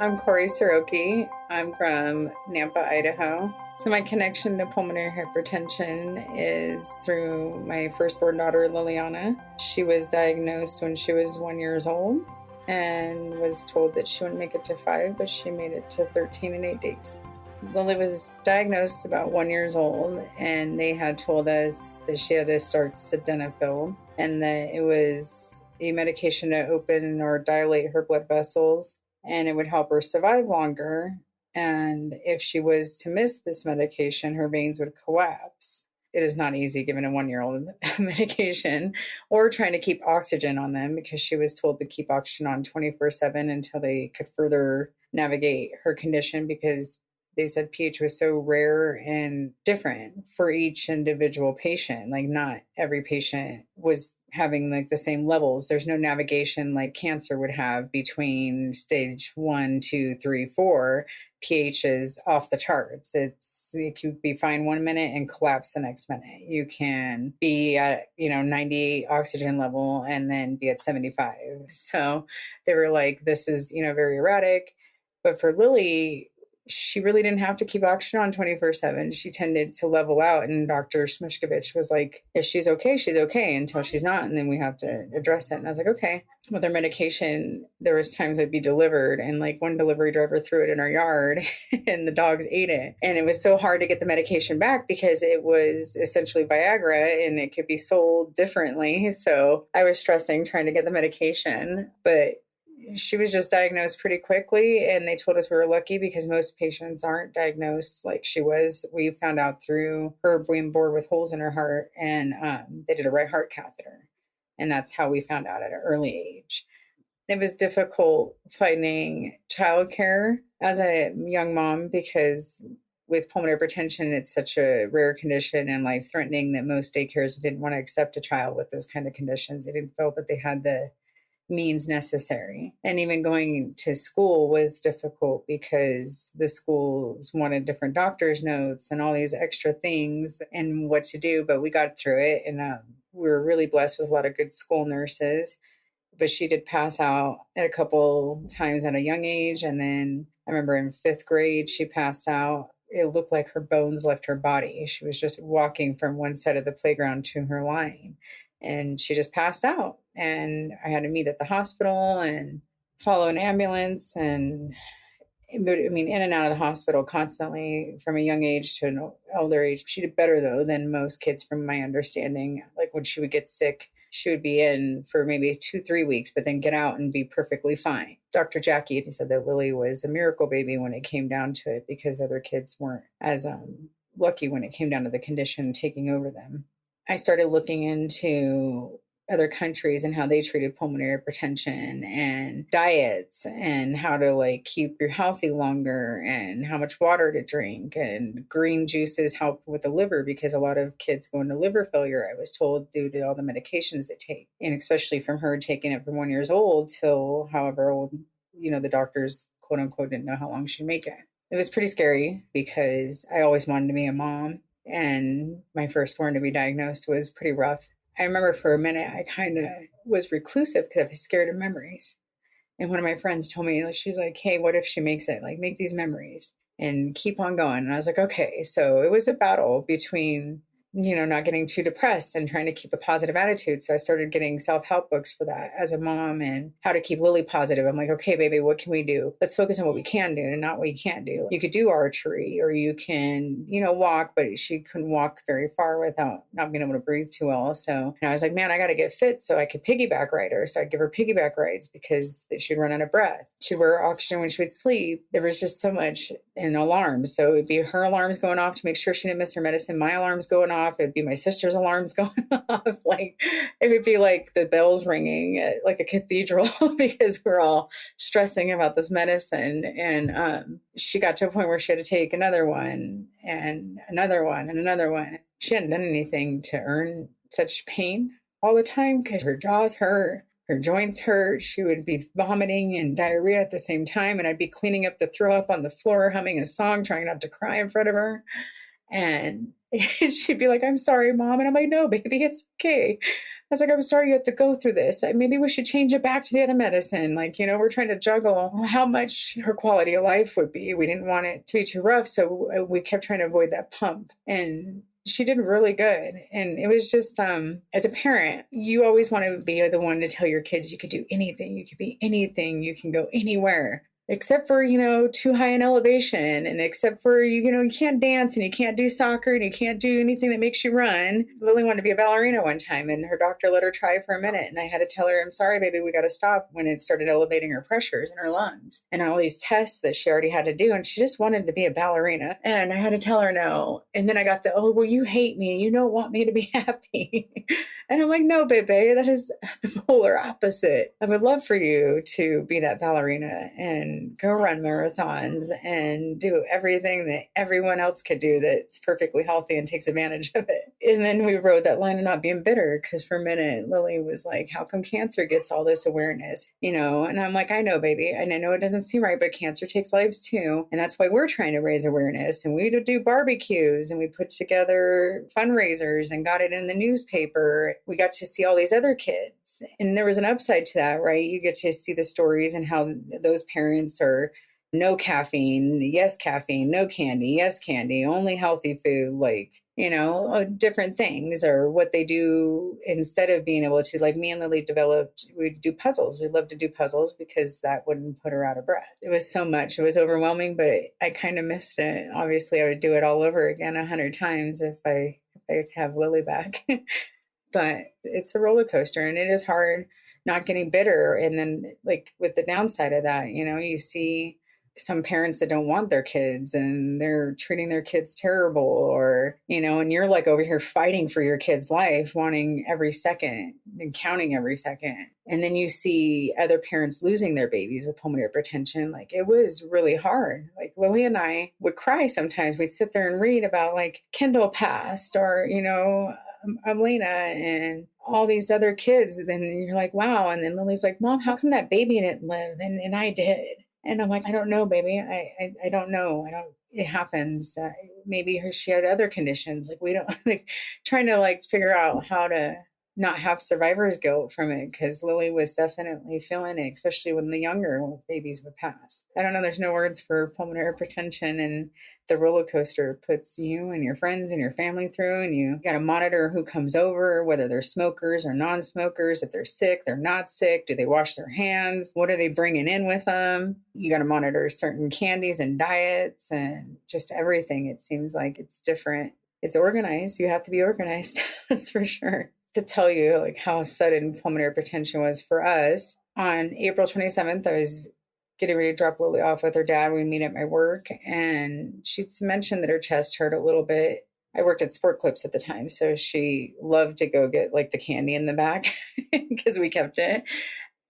I'm Kori Siroky. I'm from Nampa, Idaho. So my connection to pulmonary hypertension is through my firstborn daughter, Liliana. She was diagnosed when she was 1 year old and was told that she wouldn't make it to 5, but she made it to 13 and 8 days. Lily was diagnosed about 1 year old, and they had told us that she had to start sildenafil and that it was a medication to open or dilate her blood vessels, and it would help her survive longer. And if she was to miss this medication, her veins would collapse. It is not easy given a 1 year old medication, or trying to keep oxygen on them, because she was told to keep oxygen on 24/7 until they could further navigate her condition, because they said pH was so rare and different for each individual patient. Like, not every patient was having like the same levels. There's no navigation like cancer would have between stage 1, 2, 3, 4. pH is off the charts. It could be fine 1 minute and collapse the next minute. You can be at 98 oxygen level and then be at 75. So they were like, this is very erratic. But for Lily, she really didn't have to keep oxygen on 24/7. She tended to level out, and Dr. Smishkovich was like, if she's okay until she's not, and then we have to address it. And I was like, okay. With her medication, there was times I'd be delivered, and like one delivery driver threw it in our yard and the dogs ate it. And it was so hard to get the medication back because it was essentially Viagra and it could be sold differently. So I was stressing trying to get the medication, but she was just diagnosed pretty quickly, and they told us we were lucky because most patients aren't diagnosed like she was. We found out through her being born with holes in her heart, and they did a right heart catheter, and that's how we found out at an early age. It was difficult finding childcare as a young mom because with pulmonary hypertension, it's such a rare condition and life-threatening that most daycares didn't want to accept a child with those kind of conditions. They didn't feel that they had the means necessary. And even going to school was difficult because the schools wanted different doctor's notes and all these extra things and what to do, but we got through it. And we were really blessed with a lot of good school nurses. But she did pass out a couple times at a young age. And then I remember in 5th grade, she passed out. It looked like her bones left her body. She was just walking from one side of the playground to her line, and she just passed out. And I had to meet at the hospital and follow an ambulance, and in and out of the hospital constantly from a young age to an older age. She did better though than most kids from my understanding. Like when she would get sick, she would be in for maybe 2-3 weeks, but then get out and be perfectly fine. Dr. Jackie said that Lily was a miracle baby when it came down to it, because other kids weren't as lucky when it came down to the condition taking over them. I started looking into other countries and how they treated pulmonary hypertension and diets and how to keep you healthy longer and how much water to drink, and green juices help with the liver because a lot of kids go into liver failure, I was told, due to all the medications they take. And especially from her taking it from 1 year old till however old, the doctors quote unquote didn't know how long she'd make it. It was pretty scary because I always wanted to be a mom, and my firstborn to be diagnosed was pretty rough. I remember for a minute, I kind of was reclusive because I was scared of memories. And one of my friends told me, she's like, hey, what if she makes it? Make these memories and keep on going. And I was like, okay. So it was a battle between, not getting too depressed and trying to keep a positive attitude. So I started getting self-help books for that as a mom, and how to keep Lily positive. I'm like, okay, baby, what can we do? Let's focus on what we can do and not what you can't do. You could do archery, or you can, walk, but she couldn't walk very far without not being able to breathe too well. So I was like, man, I got to get fit so I could piggyback ride her. So I'd give her piggyback rides because she'd run out of breath. She'd wear oxygen when she would sleep. There was just so much in alarms. So it'd be her alarms going off to make sure she didn't miss her medicine. My alarms going off. It'd be my sister's alarms going off. It would be like the bells ringing at like a cathedral because we're all stressing about this medicine. And she got to a point where she had to take another one and another one and another one. She hadn't done anything to earn such pain all the time because her jaws hurt. Her joints hurt. She would be vomiting and diarrhea at the same time. And I'd be cleaning up the throw up on the floor, humming a song, trying not to cry in front of her. And And she'd be like, I'm sorry, Mom. And I'm like, no, baby, it's okay. I was like, I'm sorry you have to go through this. Maybe we should change it back to the other medicine. Like, we're trying to juggle how much her quality of life would be. We didn't want it to be too rough. So we kept trying to avoid that pump. And she did really good. And it was just, as a parent, you always want to be the one to tell your kids you could do anything. You could be anything. You can go anywhere. Except for, too high in elevation, and except for, you can't dance and you can't do soccer and you can't do anything that makes you run. Lily wanted to be a ballerina one time, and her doctor let her try for a minute. And I had to tell her, I'm sorry, baby, we got to stop, when it started elevating her pressures in her lungs and all these tests that she already had to do. And she just wanted to be a ballerina. And I had to tell her no. And then I got oh, well, you hate me. You don't want me to be happy. And I'm like, no, baby, that is the polar opposite. I would love for you to be that ballerina and go run marathons and do everything that everyone else could do that's perfectly healthy and takes advantage of it. And then we rode that line of not being bitter, because for a minute, Lily was like, how come cancer gets all this awareness? And I'm like, I know, baby. And I know it doesn't seem right, but cancer takes lives too. And that's why we're trying to raise awareness. And we do barbecues, and we put together fundraisers and got it in the newspaper. We got to see all these other kids. And there was an upside to that, right? You get to see the stories and how those parents are no caffeine, yes caffeine, no candy, yes candy, only healthy food, different things, or what they do instead of being able to, like me and Lily developed, we'd do puzzles. We love to do puzzles because that wouldn't put her out of breath. It was so much. It was overwhelming, but I kind of missed it. Obviously, I would do it all over again 100 times if I have Lily back. But it's a roller coaster, and it is hard not getting bitter. And then, like, with the downside of that, you see some parents that don't want their kids and they're treating their kids terrible, or, and you're like over here fighting for your kid's life, wanting every second and counting every second. And then you see other parents losing their babies with pulmonary hypertension. Like, it was really hard. Like, Lily and I would cry sometimes. We'd sit there and read about, like, Kendall passed, or, Lena and all these other kids. Then you're like, wow. And then Lily's like, Mom, how come that baby didn't live? And I did. And I'm like, I don't know, baby. I don't know. It happens. Maybe she had other conditions. Like, we don't, like, trying to, like, figure out how to not have survivor's guilt from it, because Lily was definitely feeling it, especially when the younger babies would pass. I don't know. There's no words for pulmonary hypertension, and the roller coaster puts you and your friends and your family through, and you got to monitor who comes over, whether they're smokers or non-smokers, if they're sick, they're not sick, do they wash their hands, what are they bringing in with them? You got to monitor certain candies and diets and just everything. It seems like it's different. It's organized. You have to be organized. That's for sure. To tell you, like, how sudden pulmonary hypertension was for us, on April 27th, I was getting ready to drop Lily off with her dad. We meet at my work, and she'd mentioned that her chest hurt a little bit. I worked at Sport Clips at the time, so she loved to go get, like, the candy in the back because we kept it.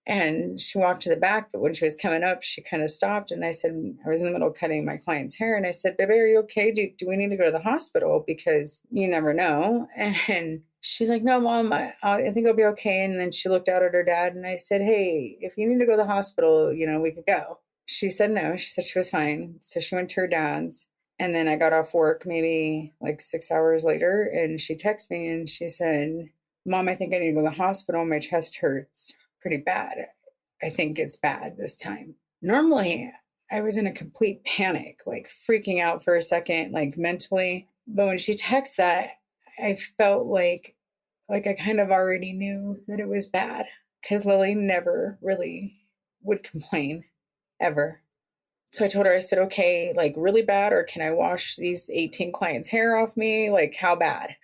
And she walked to the back, but when she was coming up, she kind of stopped. And I said, I was in the middle of cutting my client's hair. And I said, baby, are you okay? Do we need to go to the hospital? Because you never know. And she's like, no, Mom, I think I'll be okay. And then she looked out at her dad, and I said, hey, if you need to go to the hospital, we could go. She said no. She said she was fine. So she went to her dad's. And then I got off work maybe like 6 hours later, and she texted me and she said, Mom, I think I need to go to the hospital. My chest hurts pretty bad. I think it's bad this time. Normally, I was in a complete panic, like freaking out for a second, like mentally. But when she texted that, I felt like I kind of already knew that it was bad, because Lily never really would complain, ever. So I told her, I said, okay, like really bad, or can I wash these 18 clients' hair off me? Like, how bad?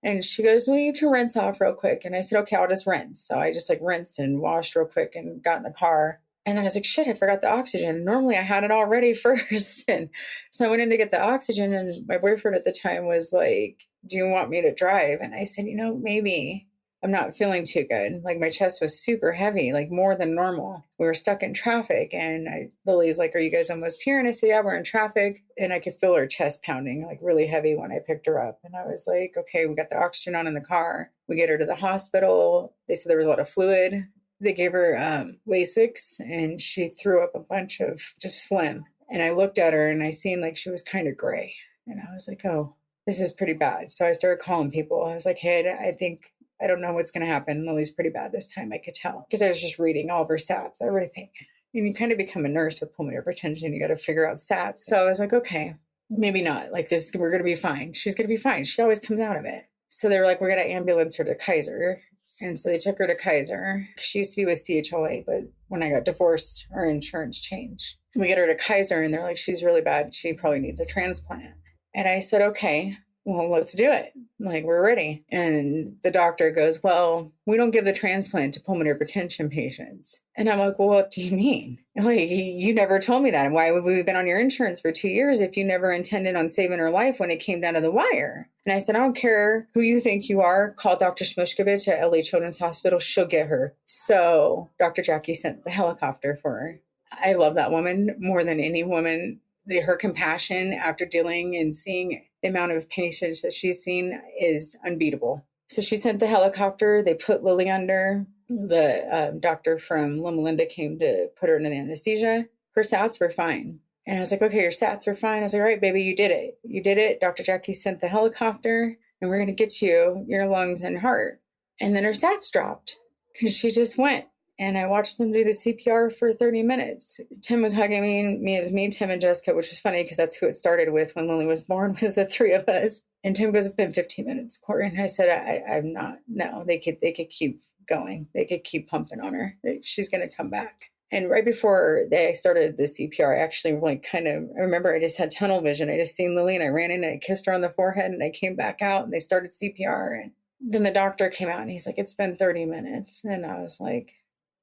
And she goes, well, you can rinse off real quick. And I said, okay, I'll just rinse. So I just rinsed and washed real quick and got in the car. And then I was like, shit, I forgot the oxygen. Normally I had it all ready first. And so I went in to get the oxygen, and my boyfriend at the time was like, do you want me to drive? And I said, maybe. I'm not feeling too good. Like, my chest was super heavy, like more than normal. We were stuck in traffic, and Lily's like, are you guys almost here? And I said, yeah, we're in traffic. And I could feel her chest pounding, like really heavy, when I picked her up. And I was like, okay, we got the oxygen on in the car. We get her to the hospital. They said there was a lot of fluid. They gave her Lasix, and she threw up a bunch of just phlegm. And I looked at her, and I seen like she was kind of gray. And I was like, oh, this is pretty bad. So I started calling people. I was like, hey, I don't know what's going to happen. Lily's pretty bad this time. I could tell because I was just reading all of her stats, everything. And you kind of become a nurse with pulmonary hypertension. You got to figure out stats. So I was like, okay, maybe not. Like this, we're going to be fine. She's going to be fine. She always comes out of it. So they were like, we're going to ambulance her to Kaiser. And so they took her to Kaiser. She used to be with CHLA, but when I got divorced, our insurance changed. We get her to Kaiser and they're like, she's really bad. She probably needs a transplant. And I said, okay, well, let's do it. Like, we're ready. And the doctor goes, well, we don't give the transplant to pulmonary hypertension patients. And I'm like, well, what do you mean? Like, you never told me that. Why would we have been on your insurance for 2 years if you never intended on saving her life when it came down to the wire? And I said, I don't care who you think you are. Call Dr. Shmushkovich at LA Children's Hospital. She'll get her. So Dr. Jackie sent the helicopter for her. I love that woman more than any woman. Her compassion after dealing and seeing the amount of patients that she's seen is unbeatable. So she sent the helicopter. They put Lily under. The doctor from Loma Linda came to put her under the anesthesia. Her stats were fine. And I was like, okay, your stats are fine. I was like, all right, baby, you did it. You did it. Dr. Jackie sent the helicopter and we're going to get you your lungs and heart. And then her stats dropped and she just went. And I watched them do the CPR for 30 minutes. Tim was hugging me. It was me, Tim, and Jessica, which was funny because that's who it started with when Lily was born, was the three of us. And Tim goes, it's been 15 minutes, Kori. And I said, I'm not. No, they could keep going. They could keep pumping on her. She's going to come back. And right before they started the CPR, I actually I remember I just had tunnel vision. I just seen Lily and I ran in and I kissed her on the forehead and I came back out and they started CPR. And then the doctor came out and he's like, it's been 30 minutes. And I was like,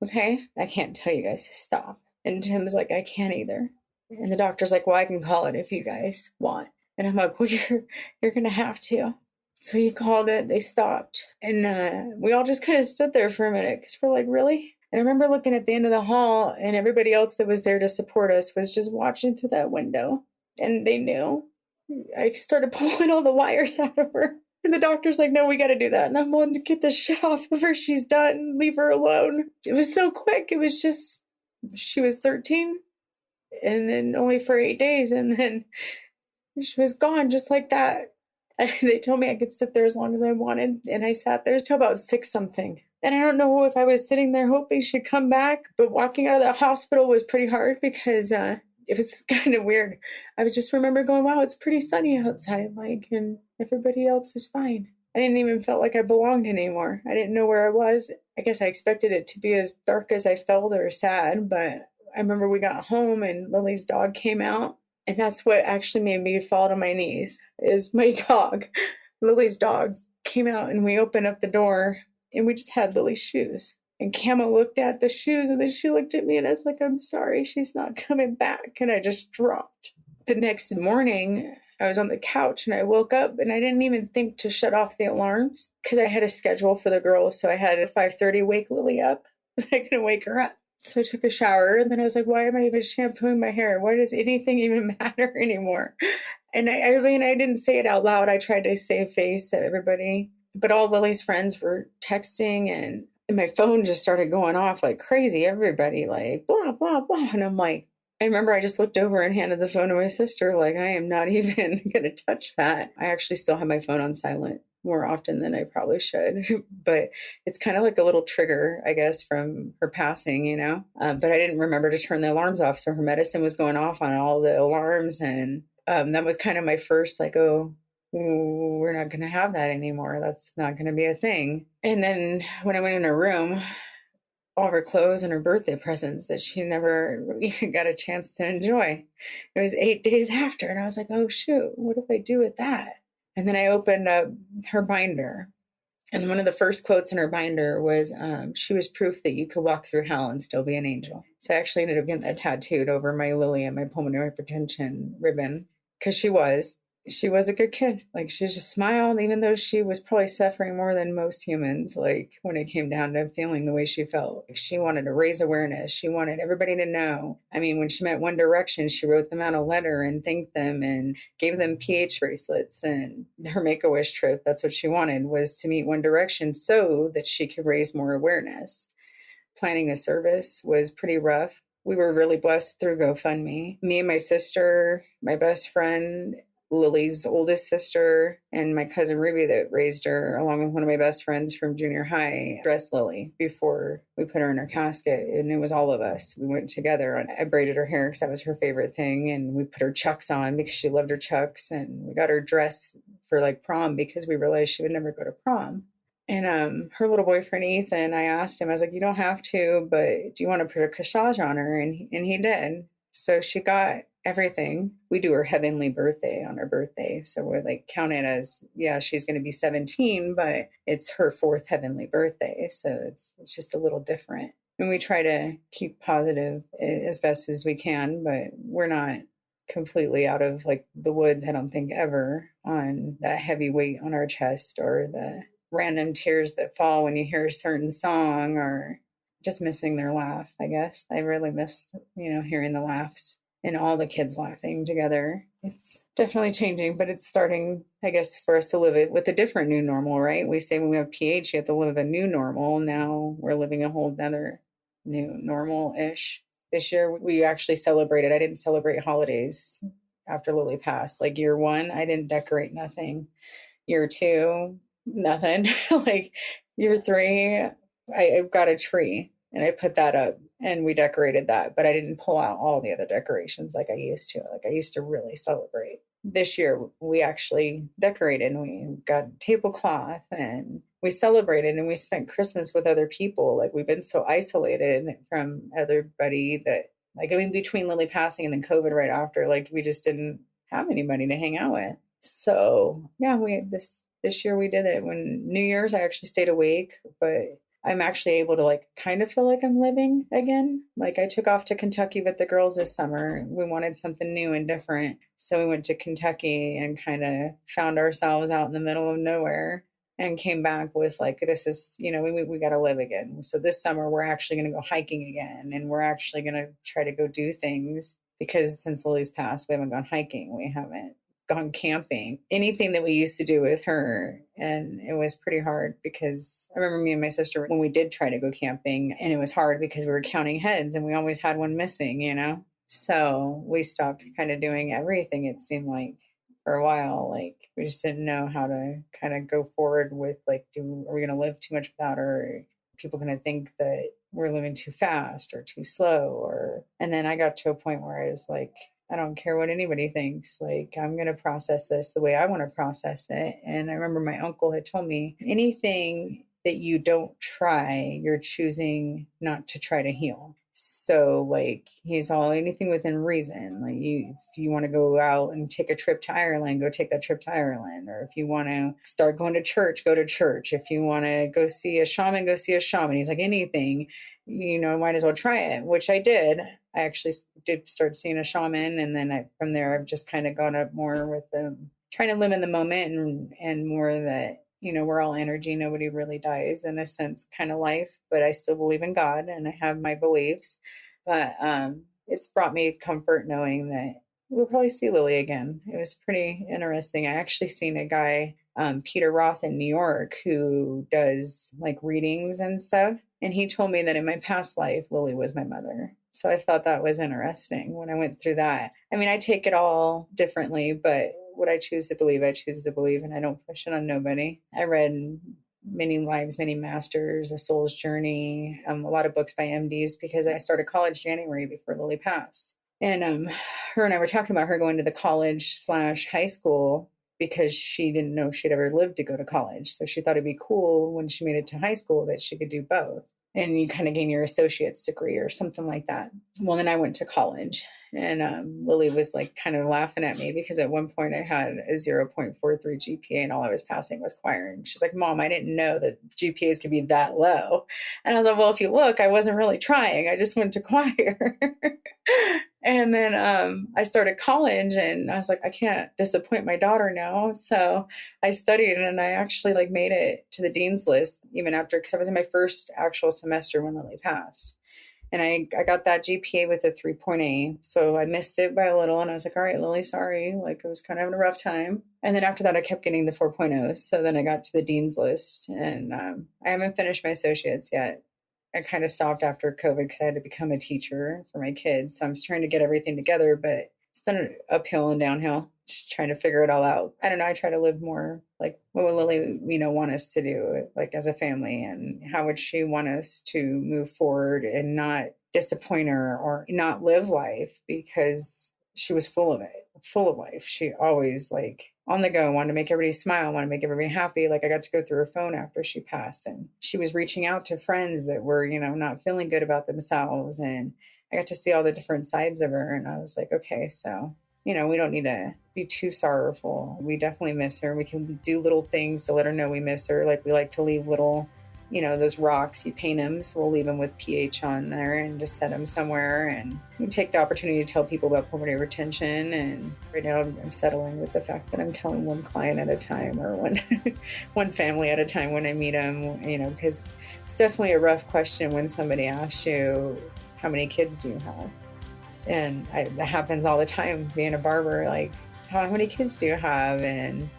okay, I can't tell you guys to stop. And Tim's like, I can't either. And the doctor's like, well, I can call it if you guys want. And I'm like, well, you're going to have to. So he called it. They stopped. And we all just kind of stood there for a minute because we're like, really? And I remember looking at the end of the hall and everybody else that was there to support us was just watching through that window. And they knew. I started pulling all the wires out of her. And the doctor's like, no, we got to do that. And I'm wanting to get this shit off of her. She's done. Leave her alone. It was so quick. It was just, she was 13 and then only for 8 days. And then she was gone just like that. They told me I could sit there as long as I wanted. And I sat there till about 6 something. And I don't know if I was sitting there hoping she'd come back, but walking out of the hospital was pretty hard because it was kind of weird. I would just remember going, wow, it's pretty sunny outside, like, and everybody else is fine. I didn't even feel like I belonged anymore. I didn't know where I was. I guess I expected it to be as dark as I felt or sad, but I remember we got home and Lily's dog came out, and that's what actually made me fall to my knees, is my dog. Lily's dog came out, and we opened up the door, and we just had Lily's shoes. And Camo looked at the shoes, and then she looked at me, and I was like, I'm sorry, she's not coming back. And I just dropped. The next morning, I was on the couch, and I woke up, and I didn't even think to shut off the alarms because I had a schedule for the girls. So I had at 5:30 wake Lily up. I couldn't wake her up. So I took a shower, and then I was like, why am I even shampooing my hair? Why does anything even matter anymore? And I mean, I didn't say it out loud. I tried to save face to everybody. But all Lily's friends were texting, and my phone just started going off like crazy. Everybody like, blah, blah, blah. And I'm like, I remember I just looked over and handed the phone to my sister. Like, I am not even going to touch that. I actually still have my phone on silent more often than I probably should. But it's kind of like a little trigger, I guess, from her passing, you know. But I didn't remember to turn the alarms off. So her medicine was going off on all the alarms. And that was kind of my first like, oh, we're not going to have that anymore. That's not going to be a thing. And then when I went in her room, all of her clothes and her birthday presents that she never even got a chance to enjoy. It was 8 days after. And I was like, oh, shoot, what do I do with that? And then I opened up her binder. And one of the first quotes in her binder was, she was proof that you could walk through hell and still be an angel. So I actually ended up getting that tattooed over my Lily and my pulmonary hypertension ribbon because she was a good kid. Like, she just smiled, even though she was probably suffering more than most humans. Like, when it came down to feeling the way she felt, she wanted to raise awareness. She wanted everybody to know. I mean, when she met One Direction, she wrote them out a letter and thanked them and gave them PH bracelets. And her Make-A-Wish trip, that's what she wanted, was to meet One Direction so that she could raise more awareness. Planning a service was pretty rough. We were really blessed through GoFundMe. Me and my sister, my best friend, Lily's oldest sister and my cousin Ruby that raised her, along with one of my best friends from junior high, dressed Lily before we put her in her casket. And it was all of us. We went together. And I braided her hair because that was her favorite thing. And we put her Chucks on because she loved her Chucks. And we got her dress for like prom because we realized she would never go to prom. And her little boyfriend, Ethan, I asked him, I was like, you don't have to, but do you want to put a corsage on her? And he did. So she got everything. We do her heavenly birthday on her birthday. So we're like count it as, yeah, she's going to be 17, but it's her fourth heavenly birthday. So it's just a little different. And we try to keep positive as best as we can, but we're not completely out of like the woods, I don't think ever, on that heavy weight on our chest or the random tears that fall when you hear a certain song or just missing their laugh, I guess. I really missed, hearing the laughs and all the kids laughing together. It's definitely changing, but it's starting, I guess, for us to live it with a different new normal, right? We say when we have PH, you have to live a new normal. Now we're living a whole other new normal-ish. This year, we actually celebrated. I didn't celebrate holidays after Lily passed. Like year one, I didn't decorate nothing. Year two, nothing. Like year three, I got a tree and I put that up and we decorated that, but I didn't pull out all the other decorations like I used to. Like I used to really celebrate. This year, we actually decorated and we got tablecloth and we celebrated and we spent Christmas with other people. Like we've been so isolated from everybody that, like, I mean, between Lily passing and then COVID right after, like we just didn't have anybody to hang out with. So yeah, this year we did it. When New Year's, I actually stayed awake, but I'm actually able to like kind of feel like I'm living again. Like I took off to Kentucky with the girls this summer. We wanted something new and different. So we went to Kentucky and kind of found ourselves out in the middle of nowhere and came back with like, this is, we got to live again. So this summer we're actually going to go hiking again. And we're actually going to try to go do things because since Lily's passed, we haven't gone hiking. We haven't gone camping, anything that we used to do with her. And it was pretty hard because I remember me and my sister, when we did try to go camping, and it was hard because we were counting heads and we always had one missing, So we stopped kind of doing everything, it seemed like, for a while. Like we just didn't know how to kind of go forward with like, are we going to live too much without her? Are people going to think that we're living too fast or too slow? And then I got to a point where I was like, I don't care what anybody thinks. Like, I'm going to process this the way I want to process it. And I remember my uncle had told me, anything that you don't try, you're choosing not to try to heal. So like, he's all, anything within reason. Like if you want to go out and take a trip to Ireland, go take that trip to Ireland. Or if you want to start going to church, go to church. If you want to go see a shaman, go see a shaman. He's like, anything, might as well try it, which I did. I actually did start seeing a shaman. And then from there, I've just kind of gone up more with trying to live in the moment and more that, we're all energy. Nobody really dies in a sense kind of life, but I still believe in God and I have my beliefs. But it's brought me comfort knowing that we'll probably see Lily again. It was pretty interesting. I actually seen a guy, Peter Roth in New York, who does like readings and stuff. And he told me that in my past life, Lily was my mother. So I thought that was interesting when I went through that. I mean, I take it all differently, but what I choose to believe, I choose to believe, and I don't push it on nobody. I read Many Lives, Many Masters, A Soul's Journey, a lot of books by MDs because I started college January before Lily passed. And her and I were talking about her going to the college/high school because she didn't know she'd ever lived to go to college. So she thought it'd be cool when she made it to high school that she could do both. And you kind of gain your associate's degree or something like that. Well, then I went to college and Lily was like kind of laughing at me because at one point I had a 0.43 GPA and all I was passing was choir. And she's like, Mom, I didn't know that GPAs could be that low. And I was like, well, if you look, I wasn't really trying. I just went to choir. And then I started college and I was like, I can't disappoint my daughter now. So I studied and I actually like made it to the dean's list even after, because I was in my first actual semester when Lily passed. And I got that GPA with a 3.8. So I missed it by a little. And I was like, all right, Lily, sorry. Like I was kind of having a rough time. And then after that, I kept getting the 4.0s. So then I got to the dean's list and I haven't finished my associates yet. I kind of stopped after COVID because I had to become a teacher for my kids. So I'm trying to get everything together, but it's been uphill and downhill. just trying to figure it all out. I don't know. I try to live more like what would Lily, want us to do, like as a family, and how would she want us to move forward and not disappoint her or not live life, because she was full of it, full of life. She always like on the go, wanted to make everybody smile, wanted to make everybody happy. Like I got to go through her phone after she passed, and she was reaching out to friends that were, not feeling good about themselves. And I got to see all the different sides of her. And I was like, okay, so we don't need to be too sorrowful. We definitely miss her. We can do little things to let her know we miss her. Like we like to leave little, those rocks, you paint them. So we'll leave them with pH on there and just set them somewhere. And we take the opportunity to tell people about pulmonary retention. And right now I'm settling with the fact that I'm telling one client at a time, or one family at a time when I meet them, because it's definitely a rough question when somebody asks you, how many kids do you have? And that happens all the time, being a barber, like, how many kids do you have? And,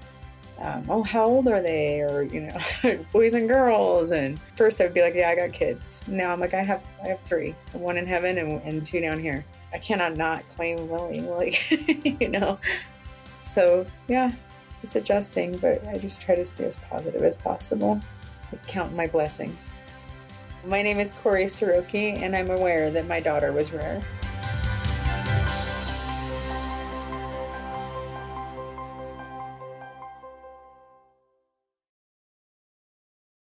how old are they? Or, boys and girls. And first I'd be like, yeah, I got kids. Now I'm like, I have 3, one in heaven and 2 down here. I cannot not claim Lily, like, So yeah, it's adjusting, but I just try to stay as positive as possible. I count my blessings. My name is Kori Siroky, and I'm aware that my daughter was rare.